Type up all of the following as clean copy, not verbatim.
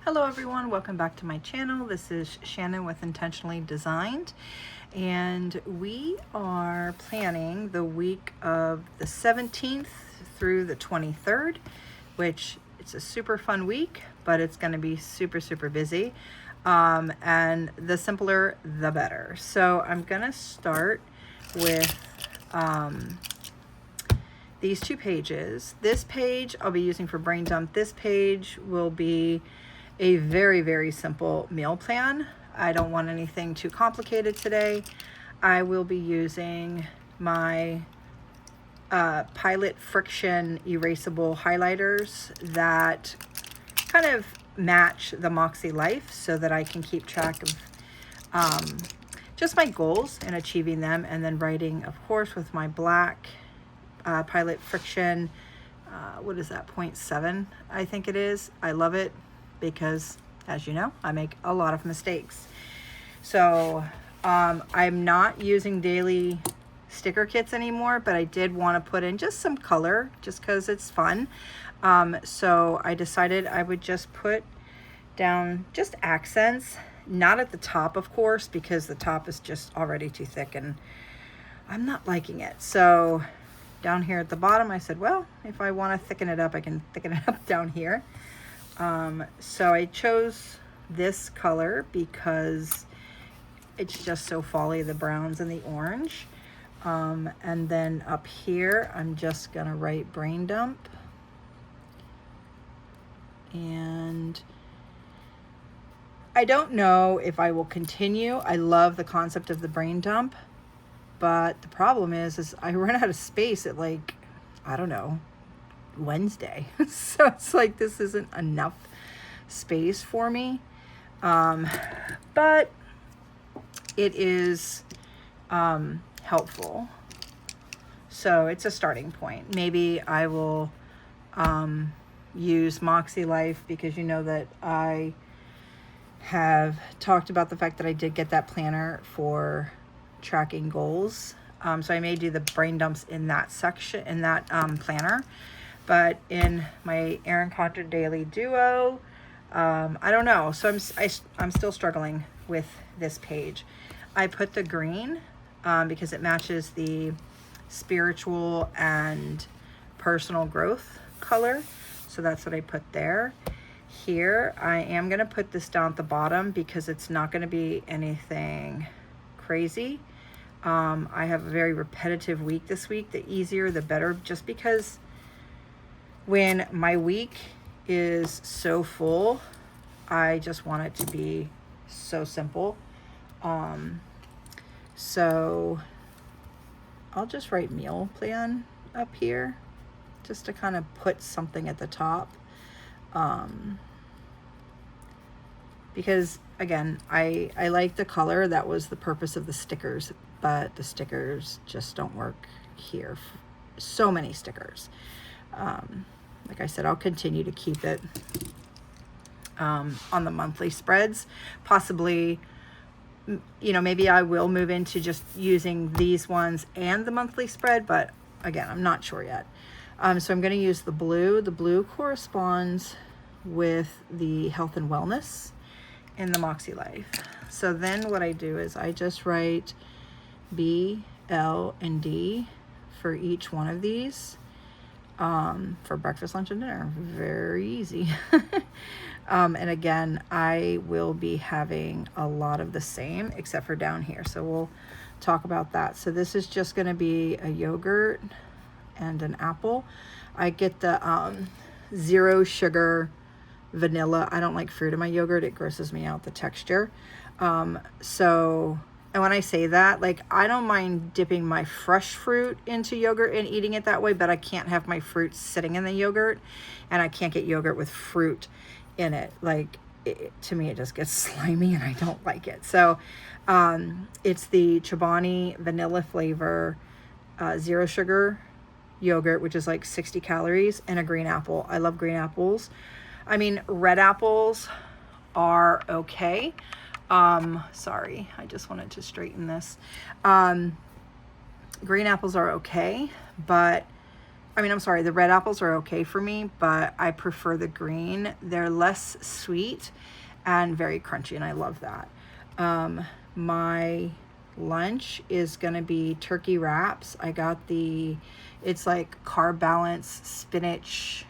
Hello everyone, welcome back to my channel. This is Shannon with Intentionally Designed, and we are planning the week of the 17th through the 23rd, which it's a super fun week, but it's going to be super busy, and the simpler the better. So I'm going to start with these two pages. This page I'll be using for brain dump. This page will be a very simple meal plan. I don't want anything too complicated today. I will be using my Pilot Friction erasable highlighters that kind of match the Moxie Life so that I can keep track of just my goals and achieving them, and then writing, of course, with my black Pilot Friction, what is that, 0.7 I think it is. I love it because, as you know, I make a lot of mistakes. So I'm not using daily sticker kits anymore, but I did want to put in just some color just because it's fun. So I decided I would just put down just accents, not at the top, of course, because the top is just already too thick and I'm not liking it. So down here at the bottom, I said, well, if I want to thicken it up, I can thicken it up down here. So I chose this color because it's just so folly, the browns and the orange. And then up here, I'm just gonna write brain dump. And I don't know if I will continue. I love the concept of the brain dump, but the problem is I run out of space at, like, I don't know, Wednesday. So it's like this isn't enough space for me, but it is helpful, so it's a starting point. Maybe I will use Moxie Life, because you know that I have talked about the fact that I did get that planner for tracking goals, so I may do the brain dumps in that section, in that planner. But in my Erin Condren Daily Duo, I don't know. So I'm still struggling with this page. I put the green because it matches the spiritual and personal growth color. So that's what I put there. Here, I am going to put this down at the bottom because it's not going to be anything crazy. I have a very repetitive week this week. The easier, the better, just because when my week is so full, I just want it to be so simple. So I'll just write meal plan up here just to kind of put something at the top. Because again, I like the color. That was the purpose of the stickers, but the stickers just don't work here. So many stickers. Like I said, I'll continue to keep it on the monthly spreads. Possibly, you know, maybe I will move into just using these ones and the monthly spread, but again, I'm not sure yet. So I'm going to use the blue. The blue corresponds with the health and wellness in the Moxie Life. So then what I do is I just write B, L, and D for each one of these. For breakfast, lunch, and dinner. Very easy. And again, I will be having a lot of the same except for down here. So we'll talk about that. So this is just going to be a yogurt and an apple. I get the zero sugar vanilla. I don't like fruit in my yogurt. It grosses me out, the texture. And when I say that, like, I don't mind dipping my fresh fruit into yogurt and eating it that way, but I can't have my fruit sitting in the yogurt, and I can't get yogurt with fruit in it. Like, to me, it just gets slimy and I don't like it. So it's the Chobani vanilla flavor, zero sugar yogurt, which is like 60 calories, and a green apple. I love green apples. I mean, red apples are okay. Sorry, I just wanted to straighten this. Green apples are okay, but I mean, I'm sorry, the red apples are okay for me, but I prefer the green. They're less sweet and very crunchy, and I love that. My lunch is gonna be turkey wraps. I got it's like carb balance spinach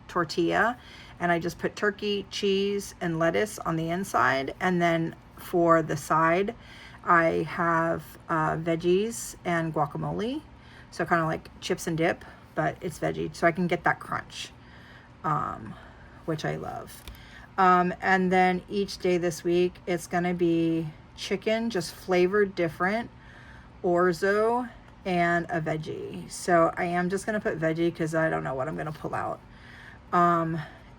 tortilla, and I just put turkey, cheese, and lettuce on the inside, and then for the side, I have veggies and guacamole. So kind of like chips and dip, but it's veggie, so I can get that crunch, which I love. And then each day this week, it's gonna be chicken, just flavored different, orzo, and a veggie. So I am just gonna put veggie because I don't know what I'm gonna pull out.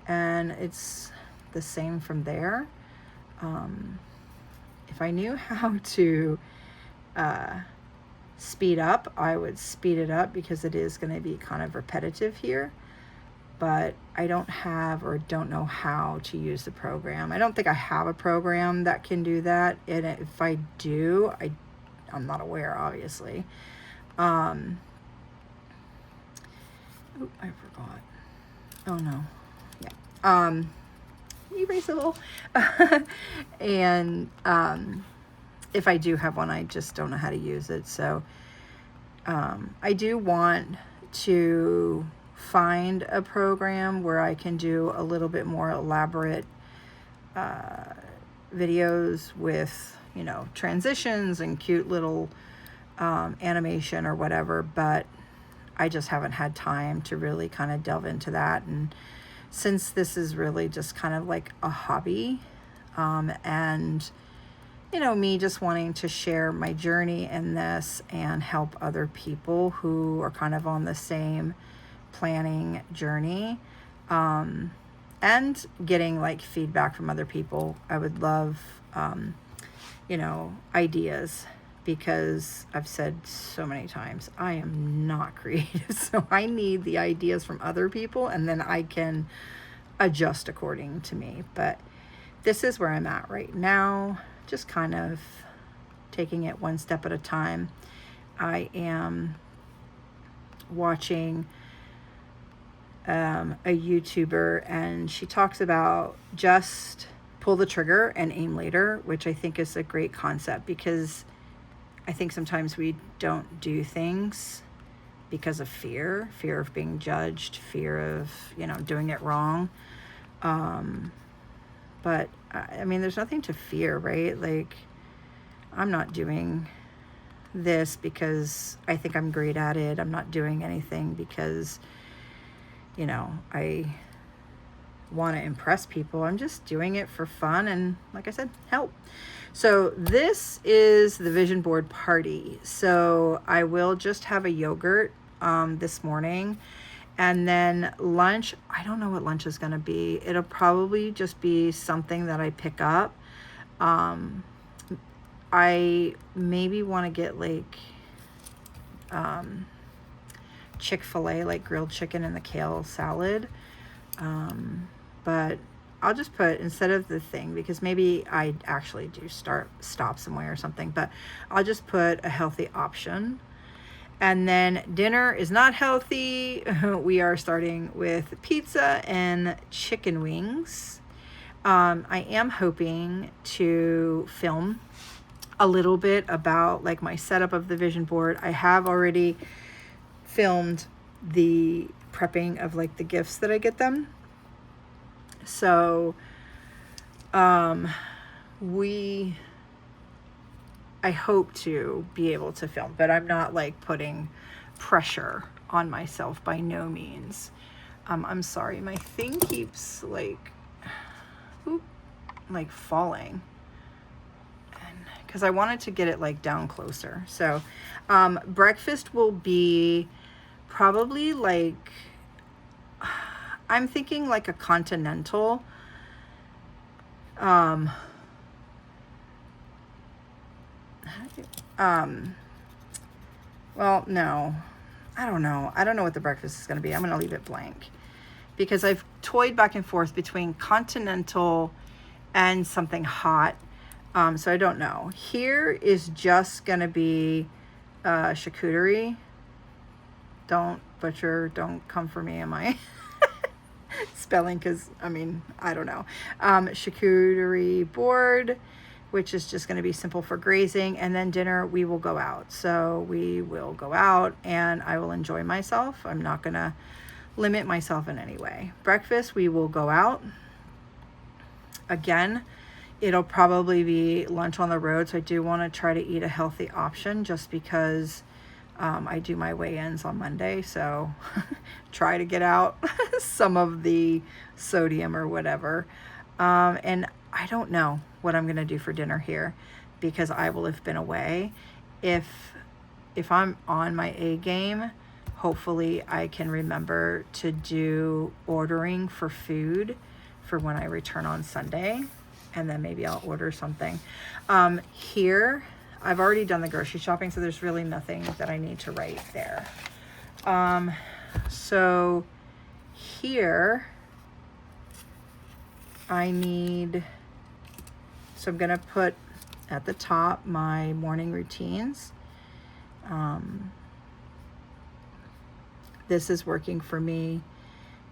And it's the same from there. If I knew how to speed up, I would speed it up because it is going to be kind of repetitive here, but I don't have or don't know how to use the program. I don't think I have a program that can do that, and if I do, I'm not aware, obviously. Oop, I forgot. Oh no. Yeah. Erasable. And if I do have one, I just don't know how to use it. So I do want to find a program where I can do a little bit more elaborate videos with, you know, transitions and cute little animation or whatever, but I just haven't had time to really kind of delve into that. And since this is really just kind of like a hobby, and, you know, me just wanting to share my journey in this and help other people who are kind of on the same planning journey, and getting like feedback from other people. I would love, you know, ideas, because I've said so many times, I am not creative. So I need the ideas from other people, and then I can adjust according to me. But this is where I'm at right now, just kind of taking it one step at a time. I am watching a YouTuber, and she talks about just pull the trigger and aim later, which I think is a great concept, because I think sometimes we don't do things because of fear of being judged, fear of, you know, doing it wrong. But I mean, there's nothing to fear, right? Like, I'm not doing this because I think I'm great at it. I'm not doing anything because, you know, I want to impress people. I'm just doing it for fun and, like I said, help. So this is the vision board party. So I will just have a yogurt this morning, and then lunch, I don't know what lunch is going to be. It'll probably just be something that I pick up. I maybe want to get like Chick-fil-A, like grilled chicken and the kale salad. But I'll just put, instead of the thing, because maybe I actually do stop somewhere or something, but I'll just put a healthy option. And then dinner is not healthy. We are starting with pizza and chicken wings. I am hoping to film a little bit about like my setup of the vision board. I have already filmed the prepping of like the gifts that I get them. So I hope to be able to film, but I'm not like putting pressure on myself by no means. I'm sorry, my thing keeps like falling, and because I wanted to get it like down closer. So breakfast will be probably like, I'm thinking like a continental. Well, no, I don't know. I don't know what the breakfast is going to be. I'm going to leave it blank because I've toyed back and forth between continental and something hot. So I don't know. Here is just going to be charcuterie. Don't butcher. Don't come for me on my spelling, because I mean, I don't know. Charcuterie board, which is just going to be simple for grazing. And then dinner, we will go out. So we will go out and I will enjoy myself. I'm not going to limit myself in any way. Breakfast, we will go out. Again, it'll probably be lunch on the road. So I do want to try to eat a healthy option, just because I do my weigh-ins on Monday. So try to get out some of the sodium or whatever. And I don't know what I'm going to do for dinner here, because I will have been away. If I'm on my A game, hopefully I can remember to do ordering for food for when I return on Sunday, and then maybe I'll order something. Here, I've already done the grocery shopping, so there's really nothing that I need to write there. So here, so I'm going to put at the top my morning routines. This is working for me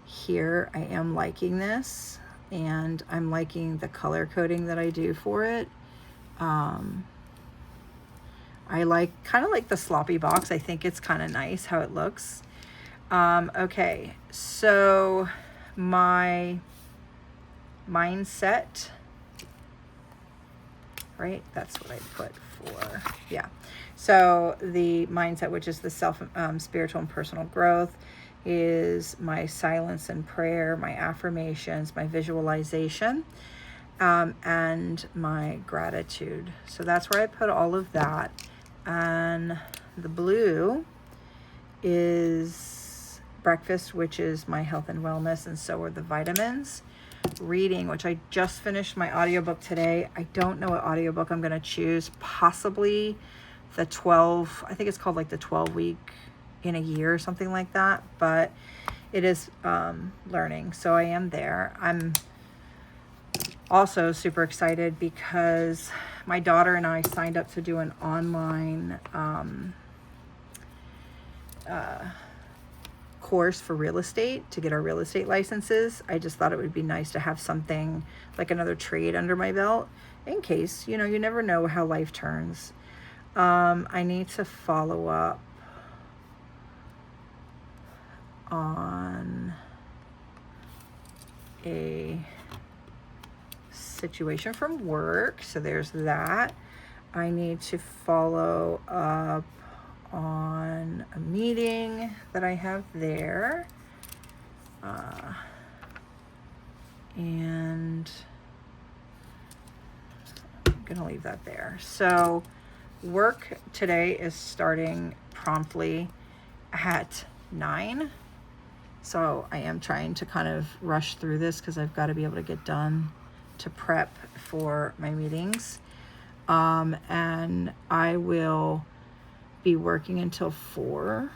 here. I am liking this, and I'm liking the color coding that I do for it. I kind of like the sloppy box. I think it's kind of nice how it looks. Okay, so my mindset, right? That's what I put for, yeah. So the mindset, which is the spiritual and personal growth, is my silence and prayer, my affirmations, my visualization, and my gratitude. So that's where I put all of that. And the blue is breakfast, which is my health and wellness, and so are the vitamins. Reading, which I just finished my audiobook today. I don't know what audiobook I'm going to choose. Possibly the 12, I think it's called like the 12 week in a year or something like that. But it is learning. So I am there. I'm also super excited because my daughter and I signed up to do an online course for real estate to get our real estate licenses. I just thought it would be nice to have something like another trade under my belt in case, you never know how life turns. I need to follow up on a situation from work. So there's that. I need to follow up on a meeting that I have there. And I'm going to leave that there. So work today is starting promptly at 9. So I am trying to kind of rush through this because I've got to be able to get done to prep for my meetings. And I will be working until 4,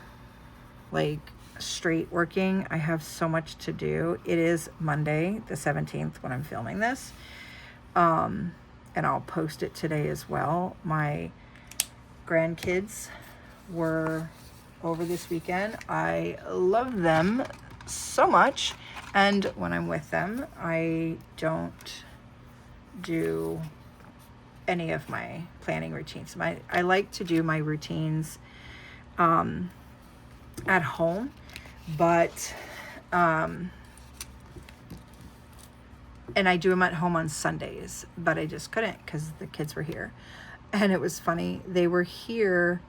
like straight working. I have so much to do. It is Monday the 17th when I'm filming this. And I'll post it today as well. My grandkids were over this weekend. I love them so much. And when I'm with them, I don't do any of my planning routines. I like to do my routines at home, but and I do them at home on Sundays, but I just couldn't because the kids were here. And it was funny, they were here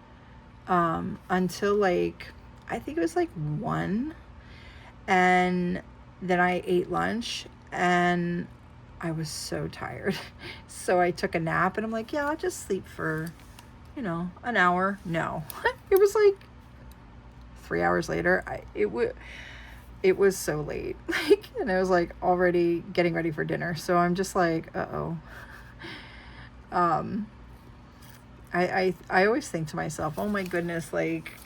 until like, I think it was like 1, and then I ate lunch and I was so tired. So I took a nap and I'm like, yeah, I'll just sleep for, an hour. No, it was like 3 hours later. It was so late. And I was like already getting ready for dinner. So I'm just like, uh-oh. I always think to myself, oh my goodness, like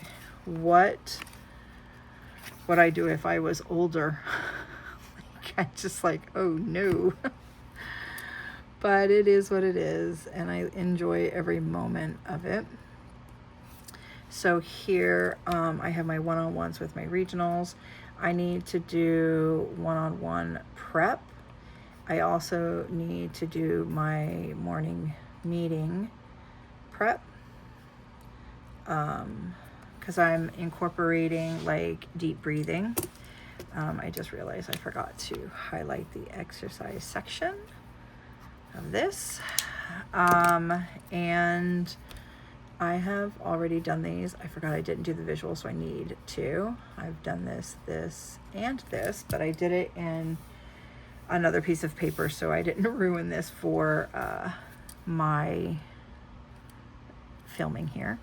what would I do if I was older? I just like, oh no. But it is what it is, and I enjoy every moment of it. So here I have my one-on-ones with my regionals. I need to do one-on-one prep. I also need to do my morning meeting prep, because I'm incorporating like deep breathing. I just realized I forgot to highlight the exercise section of this. And I have already done these. I forgot I didn't do the visual, so I need to. I've done this, and this, but I did it in another piece of paper, so I didn't ruin this for my filming here.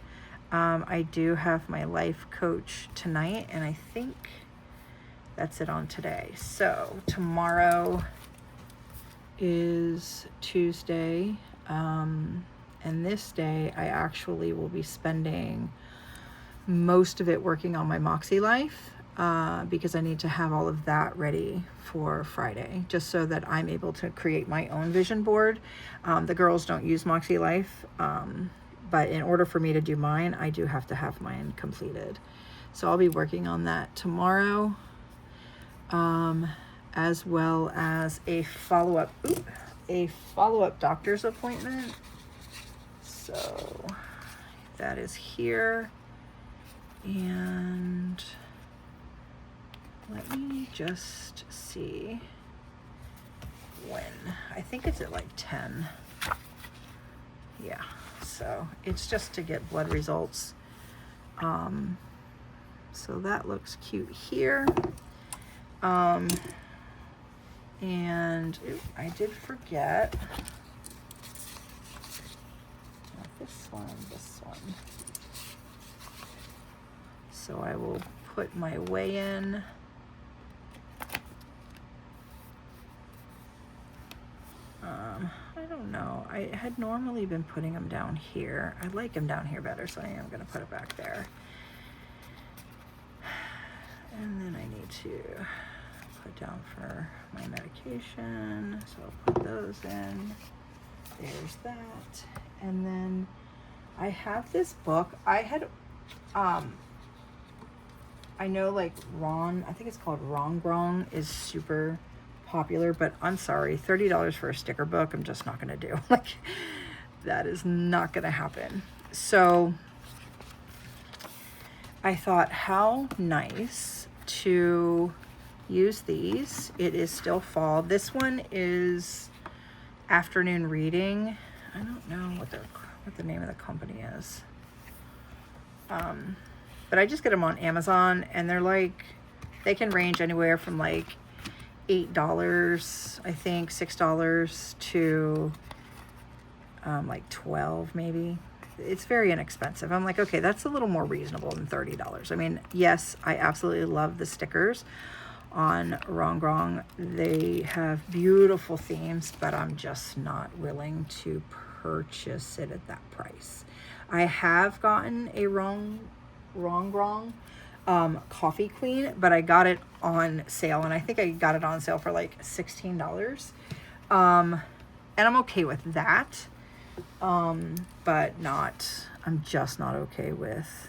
I do have my life coach tonight, and I think that's it on today. So tomorrow is Tuesday, and this day I actually will be spending most of it working on my Moxie Life, because I need to have all of that ready for Friday, just so that I'm able to create my own vision board. The girls don't use Moxie Life, but in order for me to do mine, I do have to have mine completed. So I'll be working on that tomorrow, as well as a follow-up doctor's appointment. So that is here. And let me just see when. I think it's at like 10. Yeah, so it's just to get blood results. So that looks cute here. And I did forget. Not this one. So I will put my weigh-in. I don't know. I had normally been putting them down here. I like them down here better, so I am going to put it back there. And then I need to put down for my medication. So I'll put those in. There's that. And then I have this book. I know like Ron, I think it's called Wrong Wrong, is super popular, but I'm sorry, $30 for a sticker book, I'm just not going to do. Like, that is not going to happen. So I thought, how nice to use these. It is still fall. This one is afternoon reading. I don't know what the name of the company is. But I just get them on Amazon, and they're like, they can range anywhere from like $8, I think, $6 to like $12 maybe. It's very inexpensive. I'm like, okay, that's a little more reasonable than $30. I mean, yes, I absolutely love the stickers on Wrong Wrong. They have beautiful themes, but I'm just not willing to purchase it at that price. I have gotten a Wrong Coffee Queen, but I got it on sale, and I think I got it on sale for like $16. And I'm okay with that. But I'm just not okay with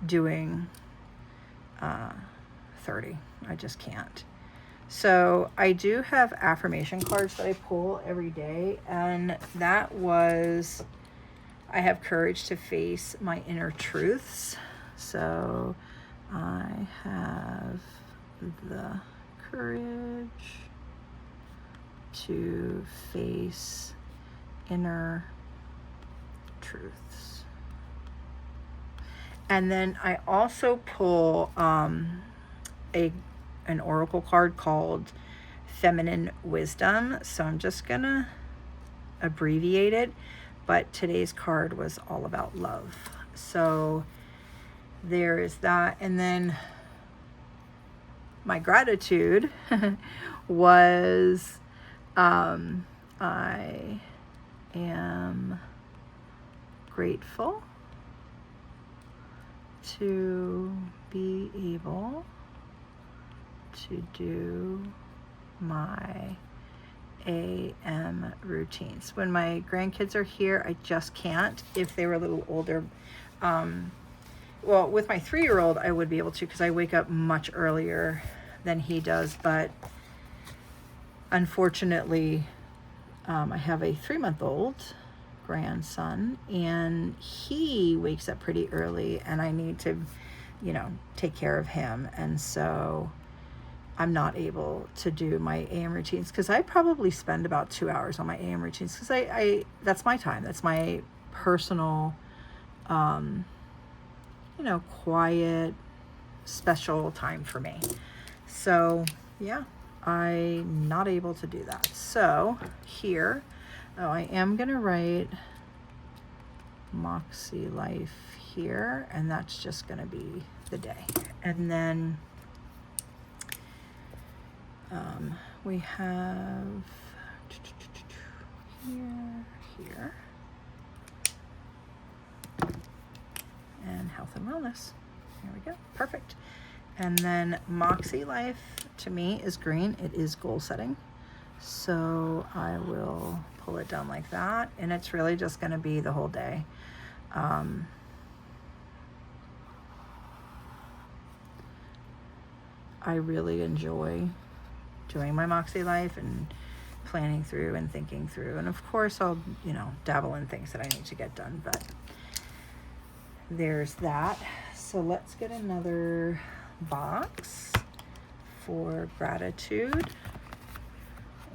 doing 30. I just can't. So I do have affirmation cards that I pull every day, and that was, I have courage to face my inner truths. So I have the courage to face inner truths. And then I also pull an oracle card called Feminine Wisdom. So I'm just gonna abbreviate it, but today's card was all about love. So there is that. And then my gratitude was, I am grateful to be able to do my a.m. routines. When my grandkids are here, I just can't. If they were a little older, well, with my 3-year-old, I would be able to because I wake up much earlier than he does. But unfortunately, I have a 3-month-old grandson, and he wakes up pretty early, and I need to, take care of him. And so I'm not able to do my AM routines because I probably spend about 2 hours on my AM routines because I that's my time. That's my personal, quiet, special time for me. So yeah, I'm not able to do that. So here, I am going to write Moxie Life here, and that's just going to be the day. And then we have here, and health and wellness. There we go. Perfect. And then Moxie Life to me is green. It is goal setting. So I will pull it down like that. And it's really just going to be the whole day. I really enjoy doing my Moxie Life and planning through and thinking through. And of course I'll, dabble in things that I need to get done, but there's that. So let's get another box for gratitude.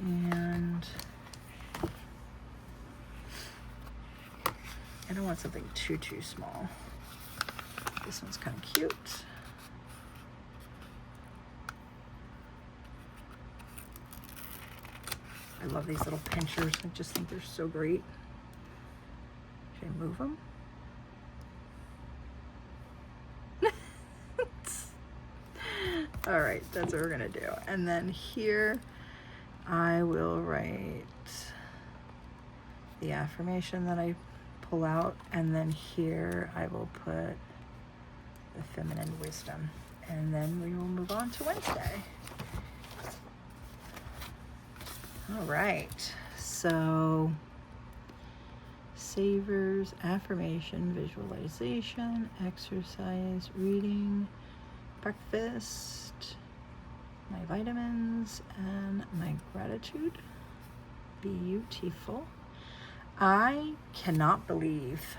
And I don't want something too small. This one's kind of cute. I love these little pinchers. I just think they're so great. Should I move them? All right, that's what we're gonna do. And then here I will write the affirmation that I pull out, and then here I will put the feminine wisdom, and then we will move on to Wednesday. All right, so savers, affirmation, visualization, exercise, reading, breakfast, my vitamins, and my gratitude. Beautiful. I cannot believe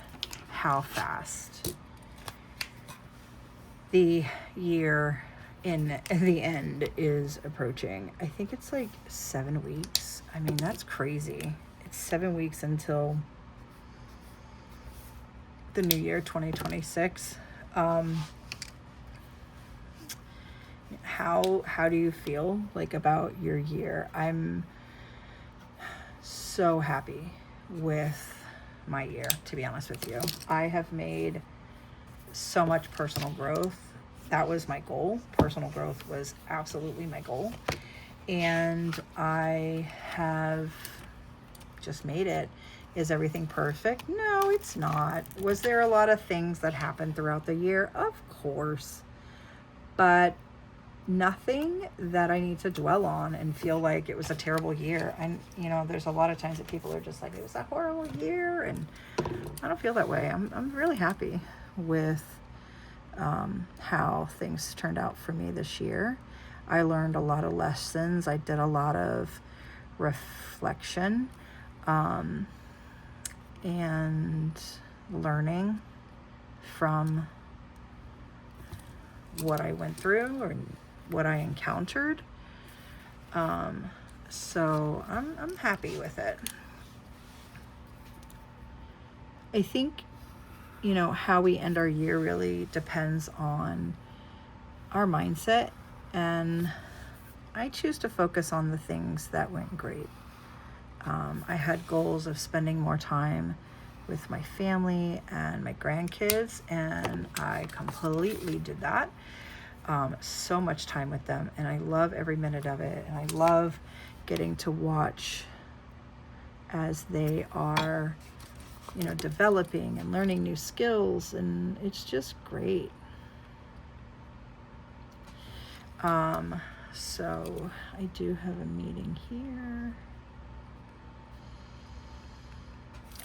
how fast the year in the end is approaching. I think it's like 7 weeks. I mean, that's crazy. It's 7 weeks until the new year, 2026. How do you feel like about your year? I'm so happy with my year, to be honest with you. I have made so much personal growth. That was my goal. Personal growth was absolutely my goal. And I have just made it. Is everything perfect? No, it's not. Was there a lot of things that happened throughout the year? Of course. But nothing that I need to dwell on and feel like it was a terrible year. And, there's a lot of times that people are just like, it was a horrible year. And I don't feel that way. I'm really happy with how things turned out for me this year. I learned a lot of lessons. I did a lot of reflection and learning from what I went through or what I encountered. So I'm happy with it. I think, how we end our year really depends on our mindset, and I choose to focus on the things that went great. I had goals of spending more time with my family and my grandkids, and I completely did that. So much time with them, and I love every minute of it, and I love getting to watch as they are, developing and learning new skills, and it's just great. So I do have a meeting here.